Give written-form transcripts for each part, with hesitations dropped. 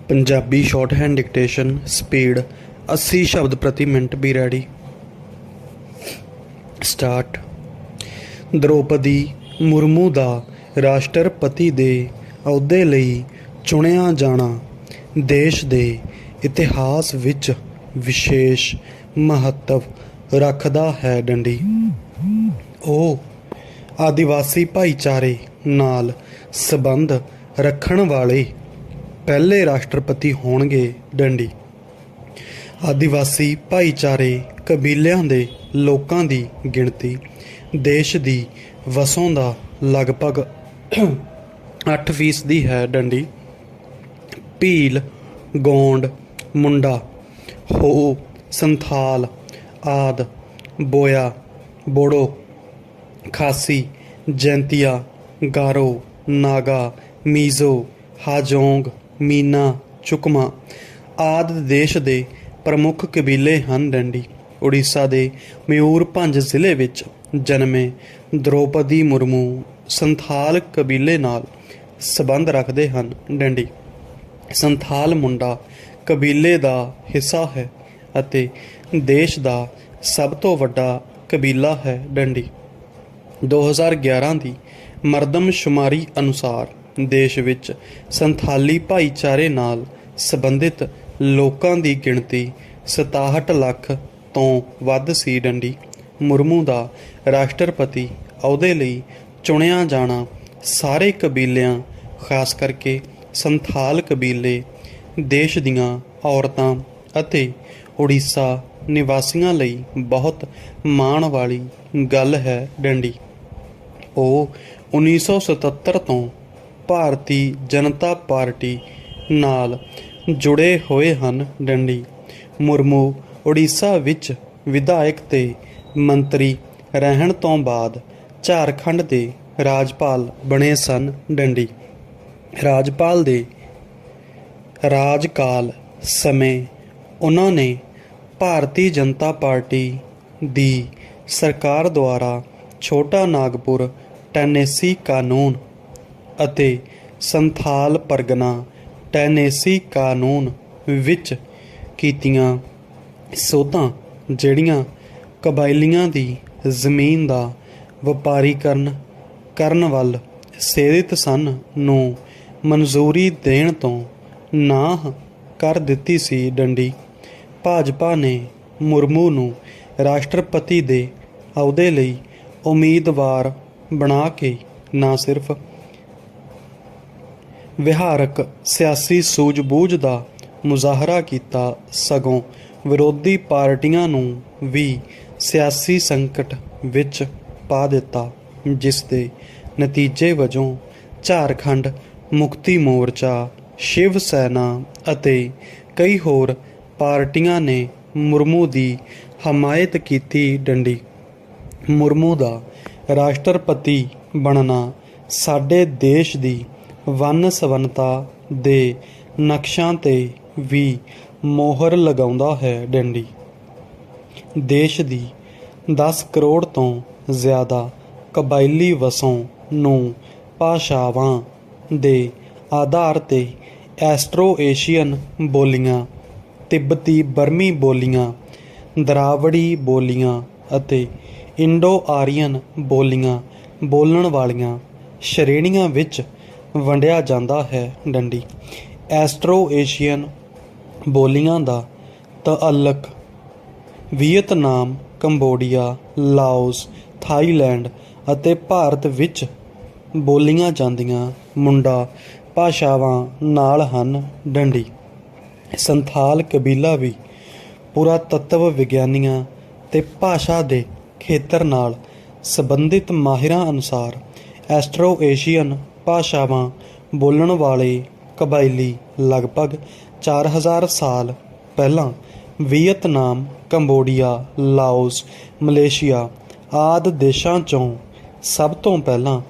Punjabi short hand dictation speed 80 शब्द प्रति minute भी रेडी। स्टार्ट। द्रौपदी मुर्मू दा राष्ट्रपति दे अहुदे लई चुणिया जाना देश दे इतिहास विच विशेष महत्व रखदा है। डंडी ਉਹ आदिवासी भाईचारे नाल संबंध रखण वाले पहले राष्ट्रपति होणगे। डंडी आदिवासी भाईचारे कबीलिਆਂ ਦੇ ਲੋਕਾਂ ਦੀ ਗਿਣਤੀ देश ਦੀ ਵਸੋਂ ਦਾ लगभग 8% है। डंडी भील गौंड मुंडा हो संथाल आद बोया बोड़ो खासी जैंतिया गारो नागा मीज़ो हाजोंग मीना चुकमा आदि देश के प्रमुख कबीले हैं। डंडी उड़ीसा के मयूरभंज जिले विच जन्मे द्रौपदी मुर्मू संथाल कबीले नाल संबंध रखते हैं। डंडी संथाल मुंडा कबीले का हिस्सा है अते देश का सब तो वड्डा कबीला है। डंडी 2011 की मरदमशुमारी अनुसार देश विच संथाली भाईचारे नाल संबंधित लोकां दी गिणती 67 ਲੱਖ ਤੋਂ ਵੱਧ ਸੀ। डंडी मुर्मू दा राष्ट्रपति अहुदे लई चुणिया जाना सारे कबीलिਆਂ खास करके संथाल कबीले देश दीआं औरतां अते उड़ीसा निवासियों लई बहुत माण वाली गल है। डंडी ਉਹ 1977 ਤੋਂ ਭਾਰਤੀ ਜਨਤਾ ਪਾਰਟੀ ਨਾਲ ਜੁੜੇ ਹੋਏ ਹਨ। ਡੰਡੀ ਮੁਰਮੂ ਉੜੀਸਾ ਵਿੱਚ ਵਿਧਾਇਕ ਤੇ ਮੰਤਰੀ ਰਹਿਣ ਤੋਂ ਬਾਅਦ ਝਾਰਖੰਡ ਦੇ ਰਾਜਪਾਲ ਬਣੇ ਸਨ। ਡੰਡੀ ਰਾਜਪਾਲ ਦੇ ਰਾਜਕਾਲ ਸਮੇਂ ਉਹਨਾਂ ਨੇ ਭਾਰਤੀ ਜਨਤਾ ਪਾਰਟੀ ਦੀ ਸਰਕਾਰ ਦੁਆਰਾ ਛੋਟਾ ਨਾਗਪੁਰ ਟੈਨੇਸੀ ਕਾਨੂੰਨ ਅਤੇ ਸੰਥਾਲ ਪਰਗਨਾ ਟੈਨੇਸੀ ਕਾਨੂੰਨ ਵਿੱਚ ਕੀਤੀਆਂ ਸੋਧਾਂ ਜਿਹੜੀਆਂ ਕਬਾਇਲੀਆਂ ਦੀ ਜ਼ਮੀਨ ਦਾ ਵਪਾਰੀਕਰਨ ਕਰਨ ਵੱਲ ਸੇਧਿਤ ਸਨ ਨੂੰ ਮਨਜ਼ੂਰੀ ਦੇਣ ਤੋਂ ਨਾਂਹ ਕਰ ਦਿੱਤੀ ਸੀ। ਡੰਡੀ ਭਾਜਪਾ ਨੇ ਮੁਰਮੂ ਨੂੰ ਰਾਸ਼ਟਰਪਤੀ ਦੇ ਅਹੁਦੇ ਲਈ ਉਮੀਦਵਾਰ ਬਣਾ ਕੇ ਨਾ ਸਿਰਫ ਵਿਹਾਰਕ ਸਿਆਸੀ ਸੂਝ-ਬੂਝ ਦਾ ਮੁਜ਼ਾਹਰਾ ਕੀਤਾ ਸਗੋਂ ਵਿਰੋਧੀ ਪਾਰਟੀਆਂ ਨੂੰ ਵੀ ਸਿਆਸੀ ਸੰਕਟ ਵਿੱਚ ਪਾ ਦਿੱਤਾ, ਜਿਸ ਦੇ ਨਤੀਜੇ ਵਜੋਂ ਝਾਰਖੰਡ ਮੁਕਤੀ ਮੋਰਚਾ ਸ਼ਿਵ ਸੈਨਾ ਅਤੇ ਕਈ ਹੋਰ ਪਾਰਟੀਆਂ ਨੇ ਮੁਰਮੂ ਦੀ ਹਮਾਇਤ ਕੀਤੀ। ਡੰਡੀ ਮੁਰਮੂ ਦਾ ਰਾਸ਼ਟਰਪਤੀ ਬਣਨਾ ਸਾਡੇ ਦੇਸ਼ ਦੀ ਵੰਨ ਸਵੰਨਤਾ ਦੇ ਨਕਸ਼ਾਂ 'ਤੇ ਵੀ ਮੋਹਰ ਲਗਾਉਂਦਾ ਹੈ। ਡੰਡੀ ਦੇਸ਼ ਦੀ 10 ਕਰੋੜ ਤੋਂ ਜ਼ਿਆਦਾ ਕਬਾਇਲੀ ਵਸੋਂ ਨੂੰ ਭਾਸ਼ਾਵਾਂ ਦੇ ਆਧਾਰ 'ਤੇ ਐਸਟਰੋ ਏਸ਼ੀਅਨ ਬੋਲੀਆਂ, ਤਿੱਬਤੀ ਬਰਮੀ ਬੋਲੀਆਂ, ਦਰਾਵੜੀ ਬੋਲੀਆਂ ਅਤੇ ਇੰਡੋ ਆਰੀਅਨ ਬੋਲੀਆਂ ਬੋਲਣ ਵਾਲੀਆਂ ਸ਼੍ਰੇਣੀਆਂ ਵਿੱਚ ਵੰਡਿਆ ਜਾਂਦਾ ਹੈ। ਡੰਡੀ ਐਸਟਰੋ ਏਸ਼ੀਅਨ ਬੋਲੀਆਂ ਦਾ ਤਾਅਲੁਕ ਵੀਅਤਨਾਮ, ਕੰਬੋਡੀਆ, ਲਾਓਸ, ਥਾਈਲੈਂਡ ਅਤੇ ਭਾਰਤ ਵਿੱਚ ਬੋਲੀਆਂ ਜਾਂਦੀਆਂ ਮੁੰਡਾ ਭਾਸ਼ਾਵਾਂ ਨਾਲ ਹਨ। ਡੰਡੀ ਸੰਥਾਲ ਕਬੀਲਾ ਵੀ ਪੁਰਾਤੱਤਵ ਵਿਗਿਆਨੀਆਂ ਤੇ ਭਾਸ਼ਾ ਦੇ ਖੇਤਰ ਨਾਲ ਸੰਬੰਧਿਤ ਮਾਹਿਰਾਂ ਅਨੁਸਾਰ ਐਸਟਰੋ ਏਸ਼ੀਅਨ ਭਾਸ਼ਾਵਾਂ ਬੋਲਣ ਵਾਲੇ ਕਬਾਇਲੀ ਲਗਭਗ 4000 ਸਾਲ ਪਹਿਲਾਂ ਵੀਅਤਨਾਮ, ਕੰਬੋਡੀਆ, ਲਾਓਸ, ਮਲੇਸ਼ੀਆ ਆਦਿ ਦੇਸ਼ਾਂ 'ਚੋਂ ਸਭ ਤੋਂ ਪਹਿਲਾਂ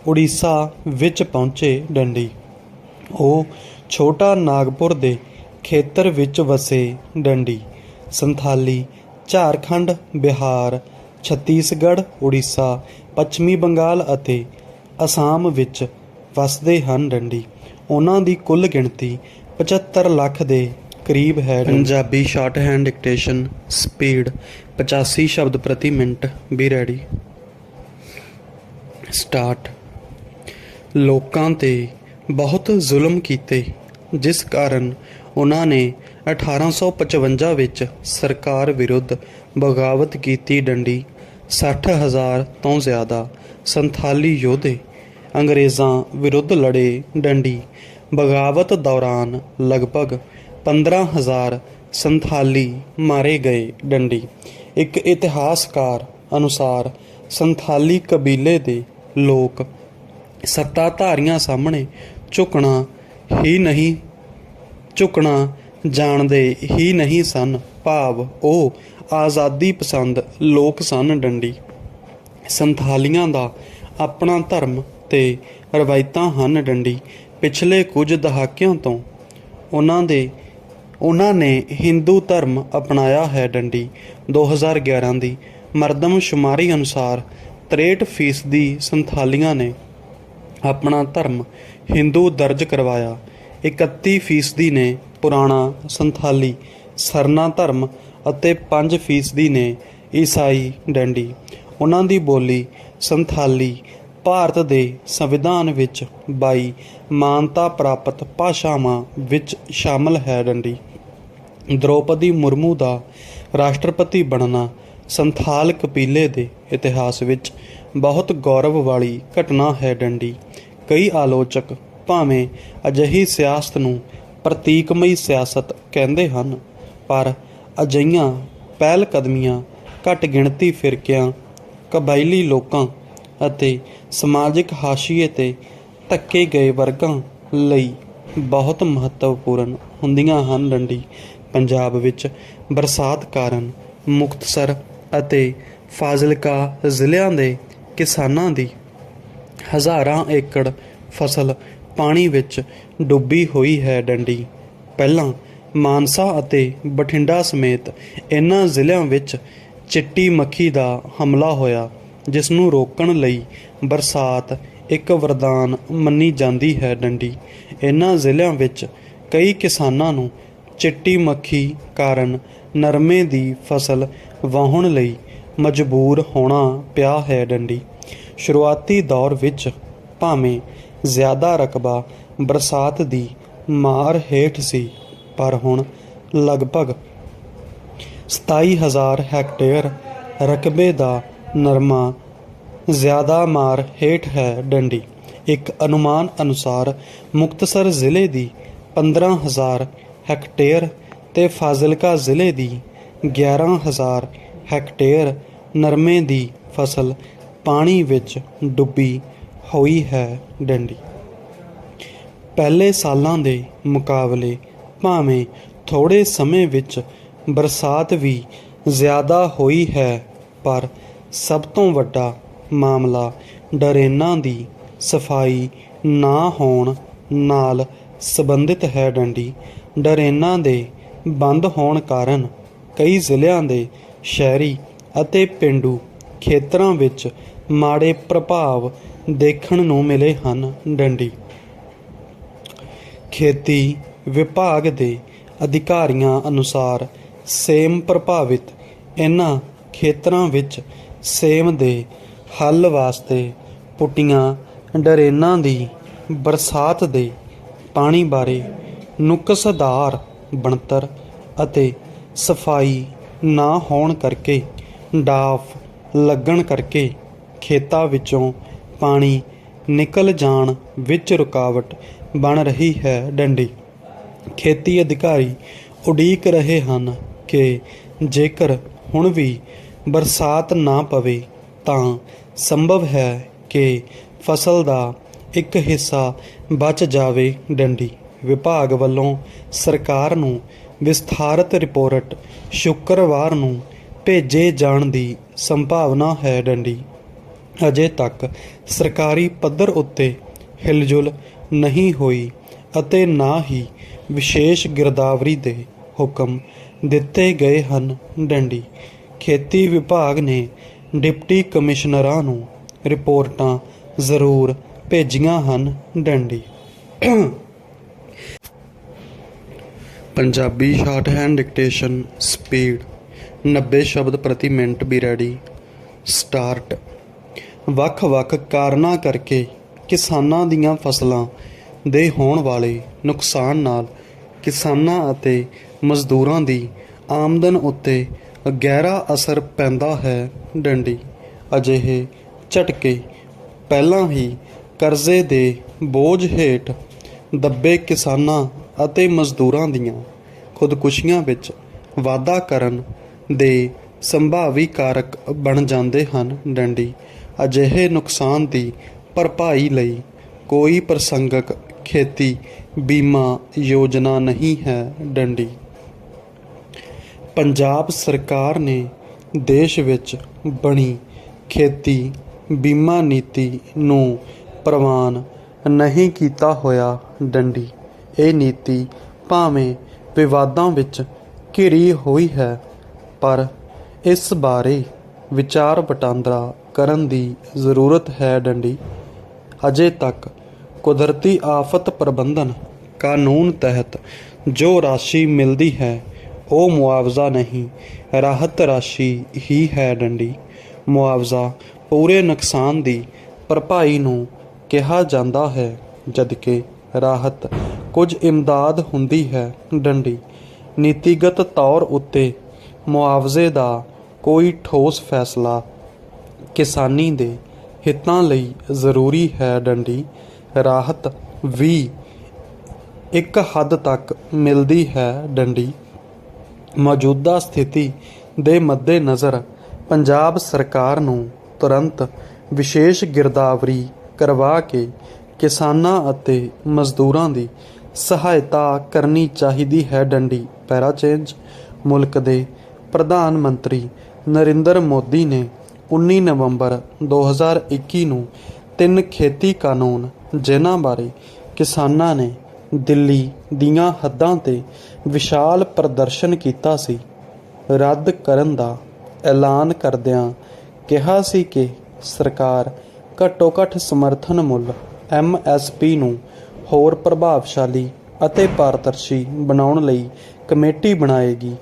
ਉੜੀਸਾ ਵਿੱਚ ਪਹੁੰਚੇ। ਡੰਡੀ ਉਹ ਛੋਟਾ ਨਾਗਪੁਰ ਦੇ ਖੇਤਰ ਵਿੱਚ ਵਸੇ। ਡੰਡੀ ਸੰਥਾਲੀ ਝਾਰਖੰਡ, ਬਿਹਾਰ, ਛੱਤੀਸਗੜ੍ਹ, ਉੜੀਸਾ, ਪੱਛਮੀ ਬੰਗਾਲ ਅਤੇ ਅਸਾਮ ਵਿੱਚ ਵਸਦੇ ਹਨ। ਡੰਡੀ ਉਹਨਾਂ ਦੀ ਕੁੱਲ ਗਿਣਤੀ 75 ਲੱਖ ਦੇ ਕਰੀਬ ਹੈ। Punjabi short hand dictation speed 85 ਸ਼ਬਦ ਪ੍ਰਤੀ ਮਿੰਟ। B ready. ਸਟਾਰਟ। ਲੋਕਾਂ 'ਤੇ ਬਹੁਤ ਜ਼ੁਲਮ ਕੀਤੇ, ਜਿਸ ਕਾਰਨ ਉਹਨਾਂ ਨੇ 1855 ਵਿੱਚ ਸਰਕਾਰ ਵਿਰੁੱਧ ਬਗਾਵਤ ਕੀਤੀ। ਡੰਡੀ 60,000 ਤੋਂ ਜ਼ਿਆਦਾ ਸੰਥਾਲੀ ਯੋਧੇ ਅੰਗਰੇਜ਼ਾਂ ਵਿਰੁੱਧ ਲੜੇ। ਡੰਡੀ ਬਗਾਵਤ ਦੌਰਾਨ ਲਗਭਗ 15,000 ਸੰਥਾਲੀ ਮਾਰੇ ਗਏ। ਡੰਡੀ ਇੱਕ ਇਤਿਹਾਸਕਾਰ ਅਨੁਸਾਰ ਸੰਥਾਲੀ ਕਬੀਲੇ ਦੇ ਲੋਕ ਸੱਤਾਧਾਰੀਆਂ ਸਾਹਮਣੇ ਝੁਕਣਾ ਜਾਣਦੇ ਹੀ ਨਹੀਂ ਸਨ, ਭਾਵ ਉਹ ਆਜ਼ਾਦੀ ਪਸੰਦ ਲੋਕ ਸਨ। ਡੰਡੀ ਸੰਥਾਲੀਆਂ ਦਾ ਆਪਣਾ ਧਰਮ ਤੇ ਰਵਾਇਤਾਂ ਹਨ। ਡੰਡੀ ਪਿਛਲੇ ਕੁਝ ਦਹਾਕਿਆਂ ਤੋਂ ਉਹਨਾਂ ਨੇ ਹਿੰਦੂ ਧਰਮ ਅਪਣਾਇਆ ਹੈ। ਡੰਡੀ 2011 ਦੀ ਮਰਦਮਸ਼ੁਮਾਰੀ ਅਨੁਸਾਰ 63% ਸੰਥਾਲੀਆਂ ਨੇ ਆਪਣਾ ਧਰਮ ਹਿੰਦੂ ਦਰਜ ਕਰਵਾਇਆ। 31% ਨੇ ਪੁਰਾਣਾ ਸੰਥਾਲੀ ਸਰਨਾ ਧਰਮ ਅਤੇ 5% ਨੇ ਈਸਾਈ। ਡੰਡੀ ਉਹਨਾਂ ਦੀ ਬੋਲੀ ਸੰਥਾਲੀ ਭਾਰਤ ਦੇ ਸੰਵਿਧਾਨ ਵਿੱਚ 22 ਮਾਨਤਾ ਪ੍ਰਾਪਤ ਭਾਸ਼ਾਵਾਂ ਵਿੱਚ ਸ਼ਾਮਲ ਹੈ। ਡੰਡੀ ਦ੍ਰੋਪਦੀ ਮੁਰਮੂ ਦਾ ਰਾਸ਼ਟਰਪਤੀ ਬਣਨਾ ਸੰਥਾਲ ਕਬੀਲੇ ਦੇ ਇਤਿਹਾਸ ਵਿੱਚ ਬਹੁਤ ਗੌਰਵ ਵਾਲੀ ਘਟਨਾ ਹੈ। ਡੰਡੀ ਕਈ ਆਲੋਚਕ ਭਾਵੇਂ ਅਜਿਹੀ ਸਿਆਸਤ ਨੂੰ ਪ੍ਰਤੀਕਮਈ ਸਿਆਸਤ ਕਹਿੰਦੇ ਹਨ, ਪਰ ਅਜਿਹੀਆਂ ਪਹਿਲ ਕਦਮੀਆਂ ਘੱਟ ਗਿਣਤੀ ਫਿਰਕਿਆਂ, ਕਬਾਇਲੀ ਲੋਕਾਂ ਅਤੇ ਸਮਾਜਿਕ ਹਾਸ਼ੀਏ 'ਤੇ ਧੱਕੇ ਗਏ ਵਰਗਾਂ ਲਈ ਬਹੁਤ ਮਹੱਤਵਪੂਰਨ ਹੁੰਦੀਆਂ ਹਨ। ਡੰਡੀ ਪੰਜਾਬ ਵਿੱਚ ਬਰਸਾਤ ਕਾਰਨ ਮੁਕਤਸਰ ਅਤੇ ਫਾਜ਼ਿਲਕਾ ਜ਼ਿਲ੍ਹਿਆਂ ਦੇ ਕਿਸਾਨਾਂ ਦੀ ਹਜ਼ਾਰਾਂ ਏਕੜ ਫਸਲ ਪਾਣੀ ਵਿੱਚ ਡੁੱਬੀ ਹੋਈ ਹੈ। ਡੰਡੀ ਪਹਿਲਾਂ ਮਾਨਸਾ ਅਤੇ ਬਠਿੰਡਾ ਸਮੇਤ ਇਹਨਾਂ ਜ਼ਿਲ੍ਹਿਆਂ ਵਿੱਚ ਚਿੱਟੀ ਮੱਖੀ ਦਾ ਹਮਲਾ ਹੋਇਆ, ਜਿਸ ਨੂੰ ਰੋਕਣ ਲਈ ਬਰਸਾਤ ਇੱਕ ਵਰਦਾਨ ਮੰਨੀ ਜਾਂਦੀ ਹੈ। ਡੰਡੀ ਇਹਨਾਂ ਜ਼ਿਲ੍ਹਿਆਂ ਵਿੱਚ ਕਈ ਕਿਸਾਨਾਂ ਨੂੰ ਚਿੱਟੀ ਮੱਖੀ ਕਾਰਨ ਨਰਮੇ ਦੀ ਫਸਲ ਵਾਹੁਣ ਲਈ ਮਜਬੂਰ ਹੋਣਾ ਪਿਆ ਹੈ। ਡੰਡੀ ਸ਼ੁਰੂਆਤੀ ਦੌਰ ਵਿੱਚ ਭਾਵੇਂ ਜ਼ਿਆਦਾ ਰਕਬਾ ਬਰਸਾਤ ਦੀ ਮਾਰ ਹੇਠ ਸੀ, ਪਰ ਹੁਣ ਲਗਭਗ 27,000 ਹੈਕਟੇਅਰ ਰਕਬੇ ਦਾ ਨਰਮਾ ਜ਼ਿਆਦਾ ਮਾਰ ਹੇਠ ਹੈ। ਡੰਡੀ ਇੱਕ ਅਨੁਮਾਨ ਅਨੁਸਾਰ ਮੁਕਤਸਰ ਜ਼ਿਲ੍ਹੇ ਦੀ 15,000 ਹੈਕਟੇਅਰ ਤੇ ਫਾਜ਼ਿਲਕਾ ਜ਼ਿਲ੍ਹੇ ਦੀ 11,000 ਹੈਕਟੇਅਰ ਨਰਮੇ ਦੀ ਫਸਲ ਪਾਣੀ ਵਿੱਚ ਡੁੱਬੀ ਹੋਈ ਹੈ। ਡੰਡੀ ਪਹਿਲੇ ਸਾਲਾਂ ਦੇ ਮੁਕਾਬਲੇ ਭਾਵੇਂ ਥੋੜ੍ਹੇ ਸਮੇਂ ਵਿੱਚ ਬਰਸਾਤ ਵੀ ਜ਼ਿਆਦਾ ਹੋਈ ਹੈ, ਪਰ ਸਭ ਤੋਂ ਵੱਡਾ ਮਾਮਲਾ ਡਰੇਨਾਂ ਦੀ ਸਫਾਈ ਨਾ ਹੋਣ ਨਾਲ ਸੰਬੰਧਿਤ ਹੈ। ਡੰਡੀ ਡਰੇਨਾਂ ਦੇ ਬੰਦ ਹੋਣ ਕਾਰਨ ਕਈ ਜ਼ਿਲ੍ਹਿਆਂ ਦੇ ਸ਼ਹਿਰੀ ਅਤੇ ਪੇਂਡੂ ਖੇਤਰਾਂ ਵਿੱਚ ਮਾੜੇ ਪ੍ਰਭਾਵ ਦੇਖਣ ਨੂੰ ਮਿਲੇ ਹਨ। ਡੰਡੀ ਖੇਤੀ ਵਿਭਾਗ ਦੇ ਅਧਿਕਾਰੀਆਂ ਅਨੁਸਾਰ ਸੇਮ ਪ੍ਰਭਾਵਿਤ ਇਹਨਾਂ ਖੇਤਰਾਂ ਵਿੱਚ ਸੇਮ ਦੇ ਹੱਲ ਵਾਸਤੇ ਪੁੱਟੀਆਂ ਡਰੇਨਾਂ ਦੀ ਬਰਸਾਤ ਦੇ ਪਾਣੀ ਬਾਰੇ ਨੁਕਸਦਾਰ ਬਣਤਰ ਅਤੇ ਸਫਾਈ ਨਾ ਹੋਣ ਕਰਕੇ ਡਾਫ ਲੱਗਣ ਕਰਕੇ ਖੇਤਾਂ ਵਿੱਚੋਂ ਪਾਣੀ ਨਿਕਲ ਜਾਣ ਵਿੱਚ ਰੁਕਾਵਟ ਬਣ ਰਹੀ ਹੈ। ਡੰਡੀ ਖੇਤੀ ਅਧਿਕਾਰੀ ਉਡੀਕ ਰਹੇ ਹਨ ਕਿ ਜੇਕਰ ਹੁਣ ਵੀ ਬਰਸਾਤ ਨਾ ਪਵੇ ਤਾਂ ਸੰਭਵ ਹੈ ਕਿ ਫਸਲ ਦਾ ਇੱਕ ਹਿੱਸਾ ਬਚ ਜਾਵੇ। ਡੰਡੀ ਵਿਭਾਗ ਵੱਲੋਂ ਸਰਕਾਰ ਨੂੰ ਵਿਸਥਾਰਤ ਰਿਪੋਰਟ ਸ਼ੁੱਕਰਵਾਰ ਨੂੰ ਭੇਜੇ ਜਾਣ ਦੀ ਸੰਭਾਵਨਾ ਹੈ। ਡੰਡੀ ਅਜੇ ਤੱਕ ਸਰਕਾਰੀ ਪੱਧਰ ਉੱਤੇ ਹਿਲਜੁਲ ਨਹੀਂ ਹੋਈ ਅਤੇ ਨਾ ਹੀ ਵਿਸ਼ੇਸ਼ ਗਿਰਦਾਵਰੀ ਦੇ ਹੁਕਮ ਦਿੱਤੇ ਗਏ ਹਨ। ਡੰਡੀ ਖੇਤੀ ਵਿਭਾਗ ਨੇ ਡਿਪਟੀ ਕਮਿਸ਼ਨਰਾਂ ਨੂੰ ਰਿਪੋਰਟਾਂ ਜ਼ਰੂਰ ਭੇਜੀਆਂ ਹਨ। ਡੰਡੀ ਪੰਜਾਬੀ ਸ਼ਾਰਟਹੈਂਡ ਡਿਕਟੇਸ਼ਨ ਸਪੀਡ 90 ਸ਼ਬਦ ਪ੍ਰਤੀ ਮਿੰਟ ਵੀ ਰੈਡੀ। ਸਟਾਰਟ। ਵੱਖ-ਵੱਖ ਕਾਰਨਾਂ ਕਰਕੇ ਕਿਸਾਨਾਂ ਦੀਆਂ ਫਸਲਾਂ ਦੇ ਹੋਣ ਵਾਲੇ ਨੁਕਸਾਨ ਨਾਲ ਕਿਸਾਨਾਂ ਅਤੇ ਮਜ਼ਦੂਰਾਂ ਦੀ ਆਮਦਨ ਉੱਤੇ ਗਹਿਰਾ ਅਸਰ ਪੈਂਦਾ ਹੈ। ਡੰਡੀ। ਅਜਿਹੇ ਝਟਕੇ ਪਹਿਲਾਂ ਹੀ ਕਰਜ਼ੇ ਦੇ ਬੋਝ ਹੇਠ ਦੱਬੇ ਕਿਸਾਨਾਂ ਅਤੇ ਮਜ਼ਦੂਰਾਂ ਦੀਆਂ ਖੁਦਕੁਸ਼ੀਆਂ ਵਿੱਚ ਵਾਧਾ ਕਰਨ ਦੇ ਸੰਭਾਵੀ ਕਾਰਕ ਬਣ ਜਾਂਦੇ ਹਨ। ਡੰਡੀ। ਅਜਿਹੇ ਨੁਕਸਾਨ ਦੀ ਭਰਪਾਈ ਲਈ ਕੋਈ ਪ੍ਰਸੰਗਕ ਖੇਤੀ ਬੀਮਾ ਯੋਜਨਾ ਨਹੀਂ ਹੈ। ਡੰਡੀ। ਪੰਜਾਬ ਸਰਕਾਰ ਨੇ ਦੇਸ਼ ਵਿੱਚ ਬਣੀ ਖੇਤੀ ਬੀਮਾ ਨੀਤੀ ਨੂੰ ਪ੍ਰਵਾਨ ਨਹੀਂ ਕੀਤਾ ਹੋਇਆ। ਡੰਡੀ। ਇਹ ਨੀਤੀ ਭਾਵੇਂ ਵਿਵਾਦਾਂ ਵਿੱਚ ਘਿਰੀ ਹੋਈ ਹੈ, ਪਰ ਇਸ ਬਾਰੇ ਵਿਚਾਰ ਵਟਾਂਦਰਾ ਕਰਨ ਦੀ ਜ਼ਰੂਰਤ ਹੈ। ਡੰਡੀ। ਅਜੇ ਤੱਕ ਕੁਦਰਤੀ ਆਫਤ ਪ੍ਰਬੰਧਨ ਕਾਨੂੰਨ ਤਹਿਤ ਜੋ ਰਾਸ਼ੀ ਮਿਲਦੀ ਹੈ ਉਹ ਮੁਆਵਜ਼ਾ ਨਹੀਂ, ਰਾਹਤ ਰਾਸ਼ੀ ਹੀ ਹੈ। ਡੰਡੀ। ਮੁਆਵਜ਼ਾ ਪੂਰੇ ਨੁਕਸਾਨ ਦੀ ਭਰਪਾਈ ਨੂੰ ਕਿਹਾ ਜਾਂਦਾ ਹੈ, ਜਦਕਿ ਰਾਹਤ ਕੁਝ ਇਮਦਾਦ ਹੁੰਦੀ ਹੈ। ਡੰਡੀ। ਨੀਤੀਗਤ ਤੌਰ ਉੱਤੇ ਮੁਆਵਜ਼ੇ ਦਾ ਕੋਈ ਠੋਸ ਫੈਸਲਾ ਕਿਸਾਨੀ ਦੇ ਹਿੱਤਾਂ ਲਈ ਜ਼ਰੂਰੀ ਹੈ। ਡੰਡੀ। ਰਾਹਤ ਵੀ ਇੱਕ ਹੱਦ ਤੱਕ ਮਿਲਦੀ ਹੈ। ਡੰਡੀ। ਮੌਜੂਦਾ ਸਥਿਤੀ ਦੇ ਮੱਦੇਨਜ਼ਰ ਪੰਜਾਬ ਸਰਕਾਰ ਨੂੰ ਤੁਰੰਤ ਵਿਸ਼ੇਸ਼ ਗਿਰਦਾਵਰੀ ਕਰਵਾ ਕੇ ਕਿਸਾਨਾਂ ਅਤੇ ਮਜ਼ਦੂਰਾਂ ਦੀ ਸਹਾਇਤਾ ਕਰਨੀ ਚਾਹੀਦੀ ਹੈ। ਡੰਡੀ। ਪੈਰਾ ਚੇਂਜ। ਮੁਲਕ ਦੇ ਪ੍ਰਧਾਨ ਮੰਤਰੀ ਨਰਿੰਦਰ ਮੋਦੀ ਨੇ 19 ਨਵੰਬਰ 2021 ਨੂੰ 3 ਖੇਤੀ ਕਾਨੂੰਨ, ਜਿਨ੍ਹਾਂ ਬਾਰੇ ਕਿਸਾਨਾਂ ਨੇ ਦਿੱਲੀ ਦੀਆਂ ਹੱਦਾਂ 'ਤੇ ਵਿਸ਼ਾਲ ਪ੍ਰਦਰਸ਼ਨ ਕੀਤਾ ਸੀ, ਰੱਦ ਕਰਨ ਦਾ ਐਲਾਨ ਕਰਦਿਆਂ ਕਿਹਾ ਸੀ ਕਿ ਸਰਕਾਰ ਘੱਟੋ-ਘੱਟ ਸਮਰਥਨ ਮੁੱਲ MSP ਨੂੰ ਹੋਰ ਪ੍ਰਭਾਵਸ਼ਾਲੀ ਅਤੇ ਪਾਰਦਰਸ਼ੀ ਬਣਾਉਣ ਲਈ ਕਮੇਟੀ ਬਣਾਏਗੀ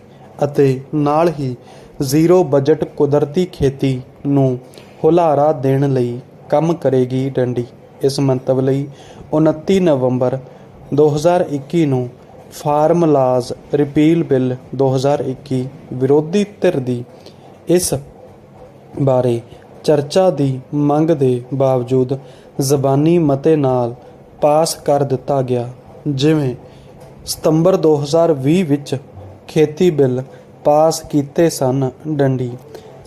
ਅਤੇ ਨਾਲ ਹੀ ਜ਼ੀਰੋ ਬਜਟ ਕੁਦਰਤੀ ਖੇਤੀ ਨੂੰ ਹੁਲਾਰਾ ਦੇਣ ਲਈ ਕੰਮ ਕਰੇਗੀ। ਡੰਡੀ। ਇਸ ਮੰਤਵ ਲਈ 29 ਨਵੰਬਰ 2021 ਨੂੰ ਫਾਰਮ ਲਾਜ਼ ਰਿਪੀਲ ਬਿੱਲ 2021 ਵਿਰੋਧੀ ਧਿਰ ਦੀ ਇਸ ਬਾਰੇ ਚਰਚਾ ਦੀ ਮੰਗ ਦੇ ਬਾਵਜੂਦ ਜ਼ਬਾਨੀ ਮਤੇ ਨਾਲ ਪਾਸ ਕਰ ਦਿੱਤਾ ਗਿਆ। ਜਿਵੇਂ ਸਤੰਬਰ 2020 ਵਿੱਚ ਖੇਤੀ ਬਿੱਲ ਪਾਸ ਕੀਤੇ ਸਨ। ਡੰਡੀ।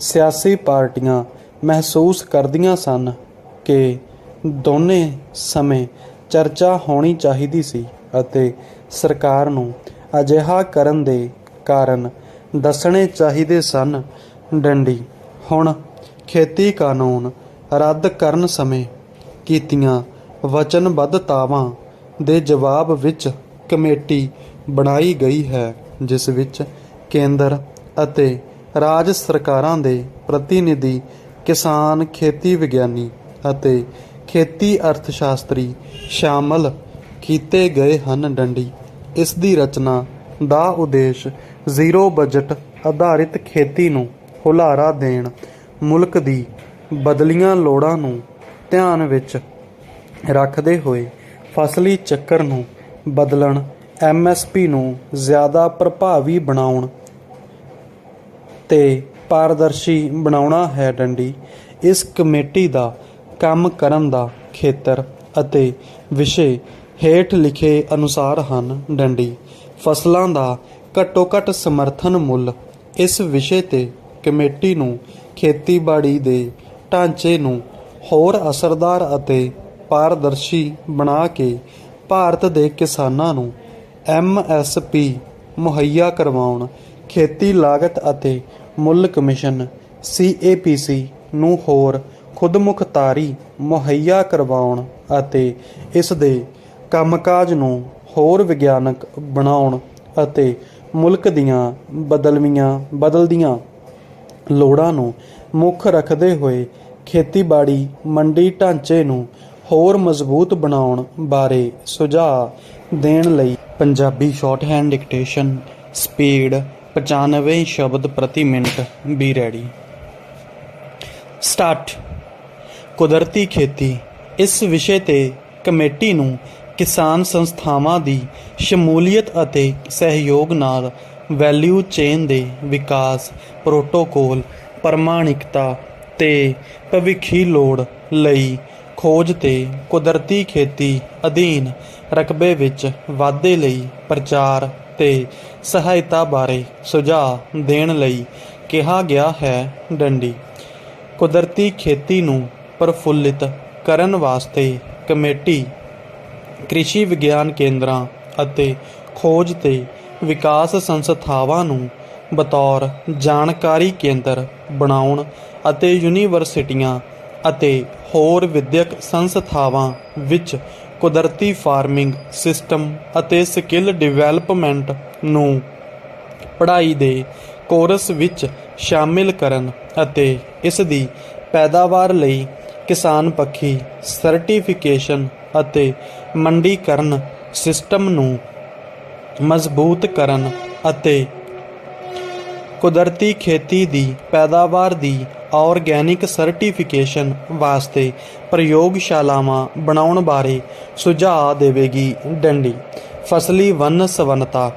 ਸਿਆਸੀ ਪਾਰਟੀਆਂ ਮਹਿਸੂਸ ਕਰਦੀਆਂ ਸਨ ਕਿ ਦੋਨੇ ਸਮੇਂ ਚਰਚਾ ਹੋਣੀ ਚਾਹੀਦੀ ਸੀ ਅਤੇ ਸਰਕਾਰ ਨੂੰ ਅਜਿਹਾ ਕਰਨ ਦੇ ਕਾਰਨ ਦੱਸਣੇ ਚਾਹੀਦੇ ਸਨ। ਡੰਡੀ। ਹੁਣ ਖੇਤੀ ਕਾਨੂੰਨ ਰੱਦ ਕਰਨ ਸਮੇਂ ਕੀਤੀਆਂ ਵਚਨਬੱਧਤਾਵਾਂ ਦੇ ਜਵਾਬ ਵਿੱਚ ਕਮੇਟੀ ਬਣਾਈ ਗਈ ਹੈ, ਜਿਸ ਵਿੱਚ ਕੇਂਦਰ ਅਤੇ ਰਾਜ ਸਰਕਾਰਾਂ ਦੇ ਪ੍ਰਤੀਨਿਧੀ, ਕਿਸਾਨ, ਖੇਤੀ ਵਿਗਿਆਨੀ ਅਤੇ ਖੇਤੀ ਅਰਥਸ਼ਾਸਤਰੀ ਸ਼ਾਮਲ ਕੀਤੇ ਗਏ ਹਨ। ਡੰਡੀ। ਇਸ ਦੀ ਰਚਨਾ ਦਾ ਉਦੇਸ਼ ਜ਼ੀਰੋ ਬਜਟ ਆਧਾਰਿਤ ਖੇਤੀ ਨੂੰ ਹੁਲਾਰਾ ਦੇਣ, ਮੁਲਕ ਦੀ ਬਦਲੀਆਂ ਲੋੜਾਂ ਨੂੰ ਧਿਆਨ ਵਿੱਚ ਰੱਖਦੇ ਹੋਏ ਫਸਲੀ ਚੱਕਰ ਨੂੰ ਬਦਲਣ, MSP ਨੂੰ ਜ਼ਿਆਦਾ ਪ੍ਰਭਾਵੀ ਬਣਾਉਣ ਤੇ ਪਾਰਦਰਸ਼ੀ ਬਣਾਉਣਾ ਹੈ। ਡੰਡੀ। ਇਸ ਕਮੇਟੀ ਦਾ ਕੰਮ ਕਰਨ ਦਾ ਖੇਤਰ ਅਤੇ ਵਿਸ਼ੇ ਹੇਠ ਲਿਖੇ ਅਨੁਸਾਰ ਹਨ। ਡੰਡੀ। ਫਸਲਾਂ ਦਾ ਘੱਟੋ-ਘੱਟ ਸਮਰਥਨ ਮੁੱਲ। ਇਸ ਵਿਸ਼ੇ 'ਤੇ ਕਮੇਟੀ ਨੂੰ ਖੇਤੀਬਾੜੀ ਦੇ ਢਾਂਚੇ ਨੂੰ ਹੋਰ ਅਸਰਦਾਰ ਅਤੇ ਪਾਰਦਰਸ਼ੀ ਬਣਾ ਕੇ ਭਾਰਤ ਦੇ ਕਿਸਾਨਾਂ ਨੂੰ MSP ਮੁਹੱਈਆ ਕਰਵਾਉਣ, ਖੇਤੀ ਲਾਗਤ ਅਤੇ ਮੁੱਲ ਕਮਿਸ਼ਨ CAPC ਨੂੰ ਹੋਰ ਖੁਦਮੁਖਤਾਰੀ ਮੁਹੱਈਆ ਕਰਵਾਉਣ ਅਤੇ ਇਸ ਦੇ ਕੰਮਕਾਜ ਨੂੰ ਹੋਰ ਵਿਗਿਆਨਕ ਬਣਾਉਣ ਅਤੇ ਮੁਲਕ ਦੀਆਂ ਬਦਲਦੀਆਂ ਲੋੜਾਂ ਨੂੰ ਮੁੱਖ ਰੱਖਦੇ ਹੋਏ ਖੇਤੀਬਾੜੀ ਮੰਡੀ ਢਾਂਚੇ ਨੂੰ ਹੋਰ ਮਜ਼ਬੂਤ ਬਣਾਉਣ ਬਾਰੇ ਸੁਝਾਅ ਦੇਣ ਲਈ ਪੰਜਾਬੀ ਸ਼ਾਰਟਹੈਂਡ ਡਿਕਟੇਸ਼ਨ ਸਪੀਡ 95 ਸ਼ਬਦ ਪ੍ਰਤੀ ਮਿੰਟ ਬੀ ਰੈਡੀ। ਸਟਾਰਟ। ਕੁਦਰਤੀ ਖੇਤੀ। ਇਸ ਵਿਸ਼ੇ 'ਤੇ ਕਮੇਟੀ ਨੂੰ ਕਿਸਾਨ ਸੰਸਥਾਵਾਂ ਦੀ ਸ਼ਮੂਲੀਅਤ ਅਤੇ ਸਹਿਯੋਗ ਨਾਲ ਵੈਲਿਊ ਚੇਨ ਦੇ ਵਿਕਾਸ, ਪ੍ਰੋਟੋਕੋਲ, ਪ੍ਰਮਾਣਿਕਤਾ ਤੇ ਭਵਿੱਖੀ ਲੋੜ ਲਈ ਖੋਜ ਤੇ ਕੁਦਰਤੀ ਖੇਤੀ ਅਧੀਨ ਰਕਬੇ ਵਿੱਚ ਵਾਧੇ ਲਈ ਪ੍ਰਚਾਰ ਤੇ ਸਹਾਇਤਾ ਬਾਰੇ ਸੁਝਾਅ ਦੇਣ ਲਈ ਕਿਹਾ ਗਿਆ ਹੈ। ਡੰਡੀ। ਕੁਦਰਤੀ ਖੇਤੀ ਨੂੰ ਪ੍ਰਫੁੱਲਿਤ ਕਰਨ ਵਾਸਤੇ ਕਮੇਟੀ ਕ੍ਰਿਸ਼ੀ ਵਿਗਿਆਨ ਕੇਂਦਰਾਂ ਅਤੇ ਖੋਜ ਤੇ ਵਿਕਾਸ ਸੰਸਥਾਵਾਂ ਨੂੰ ਬਤੌਰ ਜਾਣਕਾਰੀ ਕੇਂਦਰ ਬਣਾਉਣ ਅਤੇ ਯੂਨੀਵਰਸਿਟੀਆਂ ਅਤੇ ਹੋਰ ਵਿਦਿਅਕ ਸੰਸਥਾਵਾਂ ਵਿੱਚ ਕੁਦਰਤੀ ਫਾਰਮਿੰਗ ਸਿਸਟਮ ਅਤੇ ਸਕਿੱਲ ਡਿਵੈਲਪਮੈਂਟ ਨੂੰ ਪੜ੍ਹਾਈ ਦੇ ਕੋਰਸ ਵਿੱਚ ਸ਼ਾਮਿਲ ਕਰਨ ਅਤੇ ਇਸ ਦੀ ਪੈਦਾਵਾਰ ਲਈ ਕਿਸਾਨ ਪੱਖੀ ਸਰਟੀਫਿਕੇਸ਼ਨ ਅਤੇ ਮੰਡੀਕਰਨ ਸਿਸਟਮ ਨੂੰ ਮਜ਼ਬੂਤ ਕਰਨ ਅਤੇ ਕੁਦਰਤੀ ਖੇਤੀ ਦੀ ਪੈਦਾਵਾਰ ਦੀ ਆਰਗੈਨਿਕ ਸਰਟੀਫਿਕੇਸ਼ਨ ਵਾਸਤੇ ਪ੍ਰਯੋਗਸ਼ਾਲਾਵਾਂ ਬਣਾਉਣ ਬਾਰੇ ਸੁਝਾਅ ਦੇਵੇਗੀ। ਡੰਡੀ। ਫਸਲੀ ਵੰਨ ਸਵੰਨਤਾ।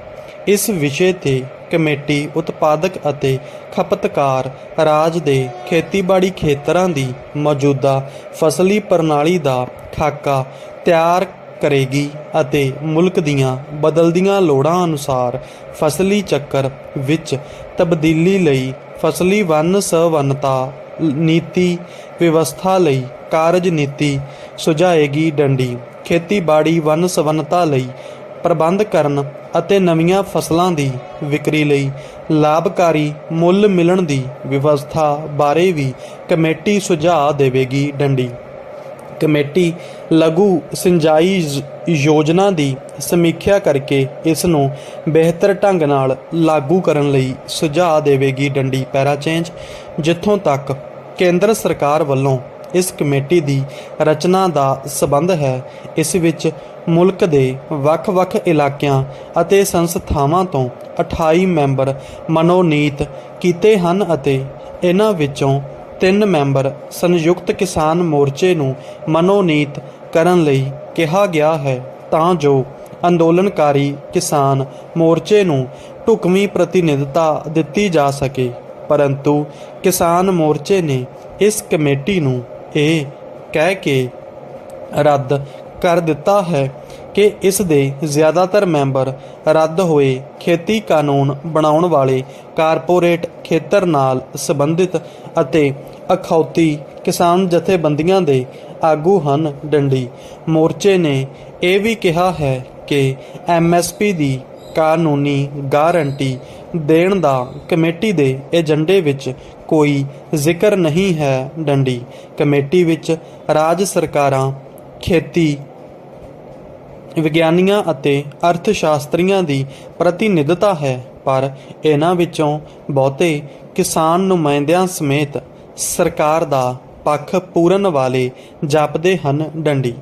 ਇਸ ਵਿਸ਼ੇ 'ਤੇ ਕਮੇਟੀ ਉਤਪਾਦਕ ਅਤੇ ਖਪਤਕਾਰ ਰਾਜ ਦੇ ਖੇਤੀਬਾੜੀ ਖੇਤਰਾਂ ਦੀ ਮੌਜੂਦਾ ਫਸਲੀ ਪ੍ਰਣਾਲੀ ਦਾ ਖਾਕਾ ਤਿਆਰ ਕਰੇਗੀ ਅਤੇ ਮੁਲਕ ਦੀਆਂ ਬਦਲਦੀਆਂ ਲੋੜਾਂ ਅਨੁਸਾਰ ਫਸਲੀ ਚੱਕਰ ਵਿੱਚ ਤਬਦੀਲੀ ਲਈ ਫਸਲੀ ਵੰਨ ਸਵੰਨਤਾ ਨੀਤੀ ਵਿਵਸਥਾ ਲਈ ਕਾਰਜ ਨੀਤੀ ਸੁਝਾਏਗੀ। ਡੰਡੀ। ਖੇਤੀਬਾੜੀ ਵੰਨ ਸਵੰਨਤਾ ਲਈ ਪ੍ਰਬੰਧ ਕਰਨ ਅਤੇ ਨਵੀਆਂ ਫਸਲਾਂ ਦੀ ਵਿਕਰੀ ਲਈ ਲਾਭਕਾਰੀ ਮੁੱਲ ਮਿਲਣ ਦੀ ਵਿਵਸਥਾ ਬਾਰੇ ਵੀ ਕਮੇਟੀ ਸੁਝਾਅ ਦੇਵੇਗੀ। ਡੰਡੀ। ਕਮੇਟੀ ਲਘੂ ਸਿੰਜਾਈ ਯੋਜਨਾ ਦੀ ਸਮੀਖਿਆ ਕਰਕੇ ਇਸ ਨੂੰ ਬਿਹਤਰ ਢੰਗ ਨਾਲ ਲਾਗੂ ਕਰਨ ਲਈ ਸੁਝਾਅ ਦੇਵੇਗੀ। ਡੰਡੀ। ਪੈਰਾ ਚੇਂਜ। ਜਿੱਥੋਂ ਤੱਕ ਕੇਂਦਰ ਸਰਕਾਰ ਵੱਲੋਂ ਇਸ ਕਮੇਟੀ ਦੀ ਰਚਨਾ ਦਾ ਸਬੰਧ ਹੈ, ਇਸ ਵਿੱਚ ਮੁਲਕ ਦੇ ਵੱਖ-ਵੱਖ ਇਲਾਕਿਆਂ ਅਤੇ ਸੰਸਥਾਵਾਂ ਤੋਂ 28 ਮੈਂਬਰ ਮਨੋਨੀਤ ਕੀਤੇ ਹਨ ਅਤੇ ਇਹਨਾਂ ਵਿੱਚੋਂ 3 ਮੈਂਬਰ ਸੰਯੁਕਤ ਕਿਸਾਨ ਮੋਰਚੇ ਨੂੰ ਮਨੋਨੀਤ ਕਰਨ ਲਈ ਕਿਹਾ ਗਿਆ ਹੈ ਤਾਂ ਜੋ ਅੰਦੋਲਨਕਾਰੀ ਕਿਸਾਨ ਮੋਰਚੇ ਨੂੰ ਢੁਕਵੀਂ ਪ੍ਰਤੀਨਿਧਤਾ ਦਿੱਤੀ ਜਾ ਸਕੇ। ਪਰੰਤੂ ਕਿਸਾਨ ਮੋਰਚੇ ਨੇ ਇਸ ਕਮੇਟੀ ਨੂੰ ਇਹ ਕਹਿ ਕੇ ਰੱਦ ਕਰ ਦਿੱਤਾ ਹੈ ਕਿ ਇਸ ਦੇ ਜ਼ਿਆਦਾਤਰ ਮੈਂਬਰ ਰੱਦ ਹੋਏ ਖੇਤੀ ਕਾਨੂੰਨ ਬਣਾਉਣ ਵਾਲੇ ਕਾਰਪੋਰੇਟ ਖੇਤਰ ਨਾਲ ਸੰਬੰਧਿਤ ਅਤੇ ਅਖੌਤੀ ਕਿਸਾਨ ਜਥੇਬੰਦੀਆਂ ਦੇ ਆਗੂ ਹਨ। ਡੰਡੀ। ਮੋਰਚੇ ਨੇ ਇਹ ਵੀ ਕਿਹਾ ਹੈ ਕਿ MSP ਦੀ ਕਾਨੂੰਨੀ ਗਾਰੰਟੀ ਦੇਣ ਦਾ ਕਮੇਟੀ ਦੇ ਏਜੰਡੇ ਵਿੱਚ ਕੋਈ ਜ਼ਿਕਰ ਨਹੀਂ ਹੈ। ਡੰਡੀ। ਕਮੇਟੀ ਵਿੱਚ ਰਾਜ ਸਰਕਾਰਾਂ, ਖੇਤੀ ਵਿਗਿਆਨੀਆਂ ਅਤੇ ਅਰਥ ਸ਼ਾਸਤਰੀਆਂ ਦੀ ਪ੍ਰਤੀਨਿਧਤਾ ਹੈ, ਪਰ ਇਹਨਾਂ ਵਿੱਚੋਂ ਬਹੁਤੇ ਕਿਸਾਨ ਨੁਮਾਇੰਦਿਆਂ ਸਮੇਤ ਸਰਕਾਰ ਦਾ ਪੱਖ ਪੂਰਨ ਵਾਲੇ ਜਾਪਦੇ ਹਨ। ਡੰਡੀ।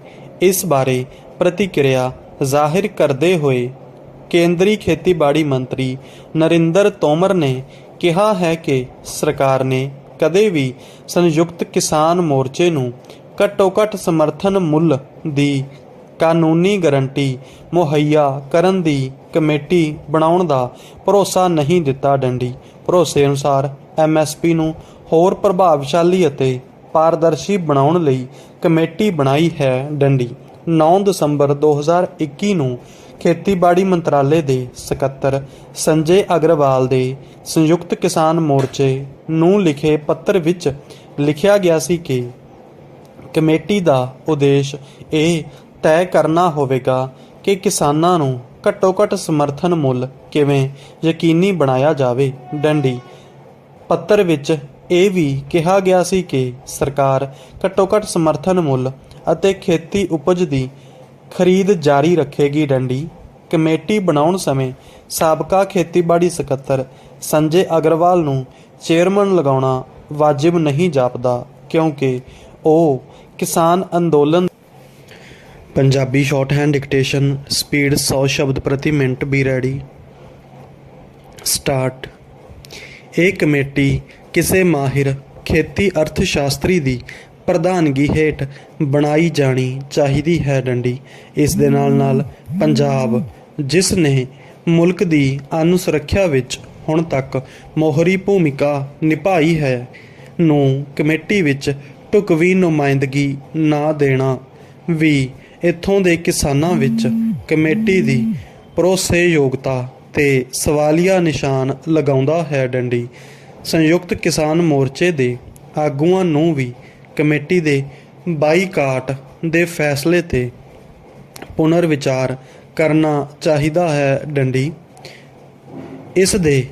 ਇਸ ਬਾਰੇ ਪ੍ਰਤੀਕਿਰਿਆ ਜ਼ਾਹਿਰ ਕਰਦੇ ਹੋਏ ਕੇਂਦਰੀ ਖੇਤੀਬਾੜੀ ਮੰਤਰੀ ਨਰਿੰਦਰ ਤੋਮਰ ਨੇ ਕਿਹਾ ਹੈ ਕਿ ਸਰਕਾਰ ਨੇ ਕਦੇ ਵੀ ਸੰਯੁਕਤ ਕਿਸਾਨ ਮੋਰਚੇ ਨੂੰ ਘੱਟੋ-ਘੱਟ ਸਮਰਥਨ ਮੁੱਲ ਦੀ ਕਾਨੂੰਨੀ ਗਾਰੰਟੀ ਮੁਹੱਈਆ ਕਰਨ ਦੀ ਕਮੇਟੀ ਬਣਾਉਣ ਦਾ ਭਰੋਸਾ ਨਹੀਂ ਦਿੱਤਾ। ਡੰਡੀ। ਭਰੋਸੇ ਅਨੁਸਾਰ MSP ਨੂੰ ਹੋਰ ਪ੍ਰਭਾਵਸ਼ਾਲੀ ਅਤੇ ਪਾਰਦਰਸ਼ੀ ਬਣਾਉਣ ਲਈ ਕਮੇਟੀ ਬਣਾਈ ਹੈ। ਡੰਡੀ। 9 ਦਸੰਬਰ 2021 ਨੂੰ ਖੇਤੀਬਾੜੀ ਮੰਤਰਾਲੇ ਦੇ ਸਕੱਤਰ ਸੰਜੇ ਅਗਰਵਾਲ ਦੇ ਸੰਯੁਕਤ ਕਿਸਾਨ ਮੋਰਚੇ ਨੂੰ ਲਿਖੇ ਪੱਤਰ ਵਿੱਚ ਲਿਖਿਆ ਗਿਆ ਸੀ ਕਿ ਕਮੇਟੀ ਦਾ ਉਦੇਸ਼ ਇਹ ਤੈਅ ਕਰਨਾ ਹੋਵੇਗਾ ਕਿ ਕਿਸਾਨਾਂ ਨੂੰ ਘੱਟੋ-ਘੱਟ ਸਮਰਥਨ ਮੁੱਲ ਕਿਵੇਂ ਯਕੀਨੀ ਬਣਾਇਆ ਜਾਵੇ। ਡੰਡੀ। ਪੱਤਰ ਵਿੱਚ ਇਹ ਵੀ ਕਿਹਾ ਗਿਆ ਸੀ ਕਿ ਸਰਕਾਰ ਘੱਟੋ-ਘੱਟ ਸਮਰਥਨ ਮੁੱਲ ਅਤੇ ਖੇਤੀ ਉਪਜ ਦੀ ਖਰੀਦ ਜਾਰੀ ਰੱਖੇਗੀ। ਡੰਡੀ। ਕਮੇਟੀ ਬਣਾਉਣ ਸਮੇਂ ਸਾਬਕਾ ਖੇਤੀਬਾੜੀ ਸਕੱਤਰ ਸੰਜੇ ਅਗਰਵਾਲ ਨੂੰ ਚੇਅਰਮੈਨ ਲਗਾਉਣਾ ਵਾਜਿਬ ਨਹੀਂ ਜਾਪਦਾ ਕਿਉਂਕਿ ਉਹ ਕਿਸਾਨ ਅੰਦੋਲਨ ਪੰਜਾਬੀ ਸ਼ਾਰਟਹੈਂਡ ਡਿਕਟੇਸ਼ਨ ਸਪੀਡ 100 ਸ਼ਬਦ ਪ੍ਰਤੀ ਮਿੰਟ ਬੀ ਰੈਡੀ ਸਟਾਰਟ। ਇਹ ਕਮੇਟੀ ਕਿਸੇ ਮਾਹਿਰ ਖੇਤੀ ਅਰਥ ਸ਼ਾਸਤਰੀ ਦੀ ਪ੍ਰਧਾਨਗੀ ਹੇਠ ਬਣਾਈ ਜਾਣੀ ਚਾਹੀਦੀ ਹੈ ਡੰਡੀ। ਇਸ ਦੇ ਨਾਲ ਨਾਲ ਪੰਜਾਬ ਜਿਸ ਨੇ ਮੁਲਕ ਦੀ ਅੰਨ ਸੁਰੱਖਿਆ ਵਿੱਚ ਹੁਣ ਤੱਕ ਮੋਹਰੀ ਭੂਮਿਕਾ ਨਿਭਾਈ ਹੈ ਨੂੰ ਕਮੇਟੀ ਵਿੱਚ ਢੁਕਵੀਂ ਨੁਮਾਇੰਦਗੀ ਨਾ ਦੇਣਾ ਵੀ ਇੱਥੋਂ ਦੇ ਕਿਸਾਨਾਂ ਵਿੱਚ ਕਮੇਟੀ ਦੀ ਭਰੋਸੇਯੋਗਤਾ ਤੇ ਸਵਾਲੀਆ ਨਿਸ਼ਾਨ ਲਗਾਉਂਦਾ ਹੈ ਡੰਡੀ। ਸੰਯੁਕਤ ਕਿਸਾਨ ਮੋਰਚੇ ਦੇ ਆਗੂਆਂ ਨੂੰ ਵੀ ਕਮੇਟੀ ਦੇ ਬਾਈਕਾਟ ਦੇ ਫੈਸਲੇ 'ਤੇ ਪੁਨਰ ਵਿਚਾਰ ਕਰਨਾ ਚਾਹੀਦਾ ਹੈ ਡੰਡੀ। ਇਸ ਦੇ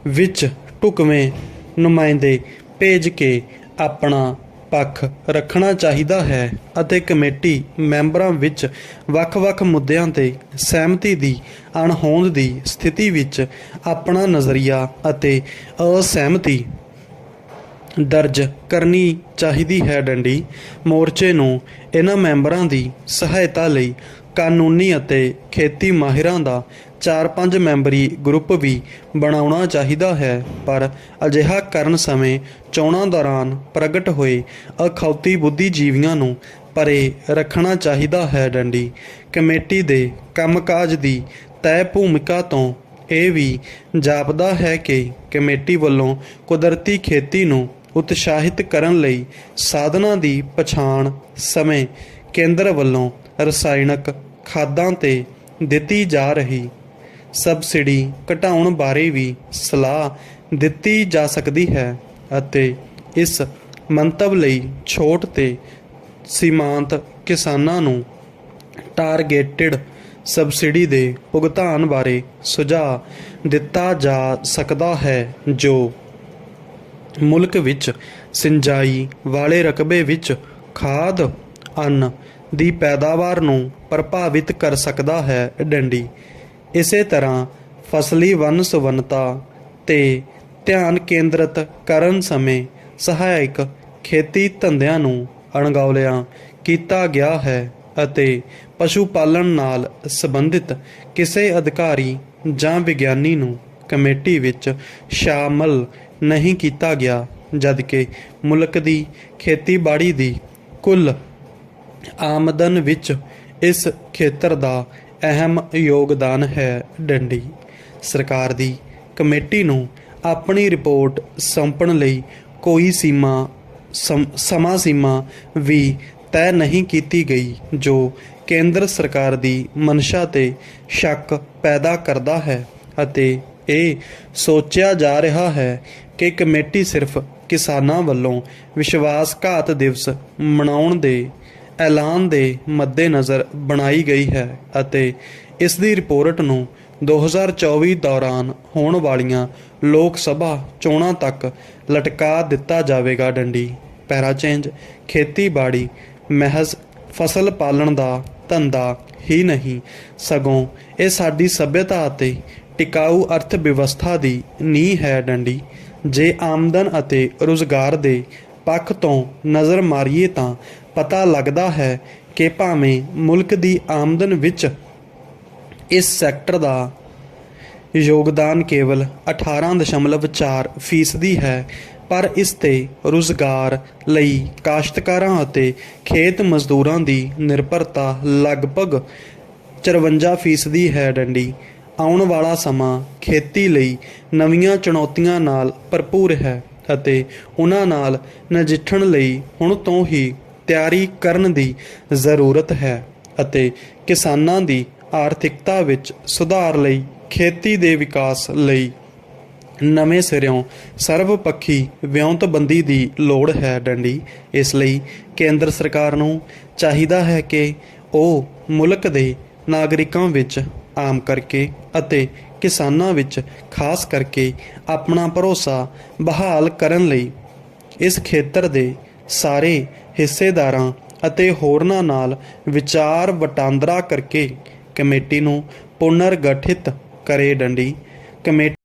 ਵਿੱਚ ਢੁਕਵੇਂ ਨੁਮਾਇੰਦੇ ਭੇਜ ਕੇ ਆਪਣਾ ਪੱਖ ਰੱਖਣਾ ਚਾਹੀਦਾ ਹੈ ਅਤੇ ਕਮੇਟੀ ਮੈਂਬਰਾਂ ਵਿੱਚ ਵੱਖ-ਵੱਖ ਮੁੱਦਿਆਂ 'ਤੇ ਸਹਿਮਤੀ ਦੀ ਅਣਹੋਂਦ ਦੀ ਸਥਿਤੀ ਵਿੱਚ ਆਪਣਾ ਨਜ਼ਰੀਆ ਅਤੇ ਅਸਹਿਮਤੀ ਦਰਜ ਕਰਨੀ ਚਾਹੀਦੀ ਹੈ ਡੰਡੀ। ਮੋਰਚੇ ਨੂੰ ਇਹਨਾਂ ਮੈਂਬਰਾਂ ਦੀ ਸਹਾਇਤਾ ਲਈ ਕਾਨੂੰਨੀ ਅਤੇ ਖੇਤੀ ਮਾਹਿਰਾਂ ਦਾ 4-5 ਮੈਂਬਰੀ ਗਰੁੱਪ ਵੀ ਬਣਾਉਣਾ ਚਾਹੀਦਾ ਹੈ, ਪਰ ਅਜਿਹਾ ਕਰਨ ਸਮੇਂ ਚੋਣਾਂ ਦੌਰਾਨ ਪ੍ਰਗਟ ਹੋਏ ਅਖੌਤੀ ਬੁੱਧੀਜੀਵੀਆਂ ਨੂੰ ਪਰੇ ਰੱਖਣਾ ਚਾਹੀਦਾ ਹੈ ਡੰਡੀ। ਕਮੇਟੀ ਦੇ ਕੰਮਕਾਜ ਦੀ ਤੈਅ ਭੂਮਿਕਾ ਤੋਂ ਇਹ ਵੀ ਜਾਪਦਾ ਹੈ ਕਿ ਕਮੇਟੀ ਵੱਲੋਂ ਕੁਦਰਤੀ ਖੇਤੀ ਨੂੰ ਉਤਸ਼ਾਹਿਤ ਕਰਨ ਲਈ ਸਾਧਨਾਂ ਦੀ ਪਛਾਣ ਸਮੇਂ ਕੇਂਦਰ ਵੱਲੋਂ ਰਸਾਇਣਕ ਖਾਦਾਂ 'ਤੇ ਦਿੱਤੀ ਜਾ ਰਹੀ ਸਬਸਿਡੀ ਘਟਾਉਣ ਬਾਰੇ ਵੀ ਸਲਾਹ ਦਿੱਤੀ ਜਾ ਸਕਦੀ ਹੈ ਅਤੇ ਇਸ ਮੰਤਵ ਲਈ ਛੋਟ ਤੇ ਸੀਮਾਂਤ ਕਿਸਾਨਾਂ ਨੂੰ ਟਾਰਗੇਟਿਡ ਸਬਸਿਡੀ ਦੇ ਭੁਗਤਾਨ ਬਾਰੇ ਸੁਝਾਅ ਦਿੱਤਾ ਜਾ ਸਕਦਾ ਹੈ ਜੋ ਮੁਲਕ ਵਿੱਚ ਸਿੰਜਾਈ ਵਾਲੇ ਰਕਬੇ ਵਿੱਚ ਖਾਦ ਅੰਨ ਦੀ ਪੈਦਾਵਾਰ ਨੂੰ ਪ੍ਰਭਾਵਿਤ ਕਰ ਸਕਦਾ ਹੈ ਡੰਡੀ। ਇਸੇ ਤਰ੍ਹਾਂ ਫਸਲੀ ਵੰਨ-ਸੁਵੰਨਤਾ 'ਤੇ ਧਿਆਨ ਕੇਂਦਰਿਤ ਕਰਨ ਸਮੇਂ ਸਹਾਇਕ ਖੇਤੀ ਧੰਦਿਆਂ ਨੂੰ ਅਣਗੌਲਿਆ ਕੀਤਾ ਗਿਆ ਹੈ ਅਤੇ ਪਸ਼ੂ ਪਾਲਣ ਨਾਲ ਸੰਬੰਧਿਤ ਕਿਸੇ ਅਧਿਕਾਰੀ ਜਾਂ ਵਿਗਿਆਨੀ ਨੂੰ ਕਮੇਟੀ ਵਿੱਚ ਸ਼ਾਮਲ ਨਹੀਂ ਕੀਤਾ ਗਿਆ, ਜਦਕਿ ਮੁਲਕ ਦੀ ਖੇਤੀਬਾੜੀ ਦੀ ਕੁੱਲ ਆਮਦਨ ਵਿੱਚ ਇਸ ਖੇਤਰ ਦਾ ਅਹਿਮ ਯੋਗਦਾਨ ਹੈ ਡੰਡੀ। ਸਰਕਾਰ ਦੀ ਕਮੇਟੀ ਨੂੰ ਆਪਣੀ ਰਿਪੋਰਟ ਸੌਂਪਣ ਲਈ ਕੋਈ ਸਮਾਂ ਸੀਮਾ ਵੀ ਤੈਅ ਨਹੀਂ ਕੀਤੀ ਗਈ, ਜੋ ਕੇਂਦਰ ਸਰਕਾਰ ਦੀ ਮਨਸ਼ਾ 'ਤੇ ਸ਼ੱਕ ਪੈਦਾ ਕਰਦਾ ਹੈ ਅਤੇ ਇਹ ਸੋਚਿਆ ਜਾ ਰਿਹਾ ਹੈ ਕਿ ਕਮੇਟੀ ਸਿਰਫ ਕਿਸਾਨਾਂ ਵੱਲੋਂ ਵਿਸ਼ਵਾਸਘਾਤ ਦਿਵਸ ਮਨਾਉਣ ਦੇ ਐਲਾਨ ਦੇ ਮੱਦੇਨਜ਼ਰ ਬਣਾਈ ਗਈ ਹੈ ਅਤੇ ਇਸ ਦੀ ਰਿਪੋਰਟ ਨੂੰ 2024 ਦੌਰਾਨ ਹੋਣ ਵਾਲੀਆਂ ਲੋਕ ਸਭਾ ਚੋਣਾਂ ਤੱਕ ਲਟਕਾ ਦਿੱਤਾ ਜਾਵੇਗਾ ਡੰਡੀ। ਪੈਰਾ ਚੇਂਜ ਖੇਤੀਬਾੜੀ ਮਹਿਜ਼ ਫਸਲ ਪਾਲਣ ਦਾ ਧੰਦਾ ਹੀ ਨਹੀਂ, ਸਗੋਂ ਇਹ ਸਾਡੀ ਸੱਭਿਅਤਾ ਅਤੇ ਟਿਕਾਊ ਅਰਥ ਵਿਵਸਥਾ ਦੀ ਨੀਂਹ ਹੈ ਡੰਡੀ। ਜੇ ਆਮਦਨ ਅਤੇ ਰੁਜ਼ਗਾਰ ਦੇ ਪੱਖ ਤੋਂ ਨਜ਼ਰ ਮਾਰੀਏ ਤਾਂ ਪਤਾ ਲੱਗਦਾ ਹੈ ਕਿ ਭਾਵੇਂ ਮੁਲਕ ਦੀ ਆਮਦਨ ਵਿੱਚ ਇਸ ਸੈਕਟਰ ਦਾ ਯੋਗਦਾਨ ਕੇਵਲ 18.4% ਹੈ, ਪਰ ਇਸ 'ਤੇ ਰੁਜ਼ਗਾਰ ਲਈ ਕਾਸ਼ਤਕਾਰਾਂ ਅਤੇ ਖੇਤ ਮਜ਼ਦੂਰਾਂ ਦੀ ਨਿਰਭਰਤਾ ਲਗਭਗ 54% ਹੈ ਡੰਡੀ। ਆਉਣ ਵਾਲਾ ਸਮਾਂ ਖੇਤੀ ਲਈ ਨਵੀਆਂ ਚੁਣੌਤੀਆਂ ਨਾਲ ਭਰਪੂਰ ਹੈ ਅਤੇ ਉਹਨਾਂ ਨਾਲ ਨਜਿੱਠਣ ਲਈ ਹੁਣ ਤੋਂ ਹੀ ਤਿਆਰੀ ਕਰਨ ਦੀ ਜ਼ਰੂਰਤ ਹੈ ਅਤੇ ਕਿਸਾਨਾਂ ਦੀ ਆਰਥਿਕਤਾ ਵਿੱਚ ਸੁਧਾਰ ਲਈ ਖੇਤੀ ਦੇ ਵਿਕਾਸ ਲਈ ਨਵੇਂ ਸਿਰਿਓਂ ਸਰਵਪੱਖੀ ਵਿਉਂਤਬੰਦੀ ਦੀ ਲੋੜ ਹੈ ਡੰਡੀ। ਇਸ ਲਈ ਕੇਂਦਰ ਸਰਕਾਰ ਨੂੰ ਚਾਹੀਦਾ ਹੈ ਕਿ ਉਹ ਮੁਲਕ ਦੇ ਨਾਗਰਿਕਾਂ ਵਿੱਚ ਆਮ ਕਰਕੇ ਅਤੇ ਕਿਸਾਨਾਂ ਵਿੱਚ ਖਾਸ ਕਰਕੇ ਆਪਣਾ ਭਰੋਸਾ ਬਹਾਲ ਕਰਨ ਲਈ ਇਸ ਖੇਤਰ ਦੇ ਸਾਰੇ ਹਿੱਸੇਦਾਰਾਂ ਅਤੇ ਹੋਰਨਾਂ ਨਾਲ ਵਿਚਾਰ ਵਟਾਂਦਰਾ ਕਰਕੇ ਕਮੇਟੀ ਨੂੰ ਪੁਨਰ ਗਠਿਤ ਕਰੇ ਡੰਡੀ। ਕਮੇਟੀ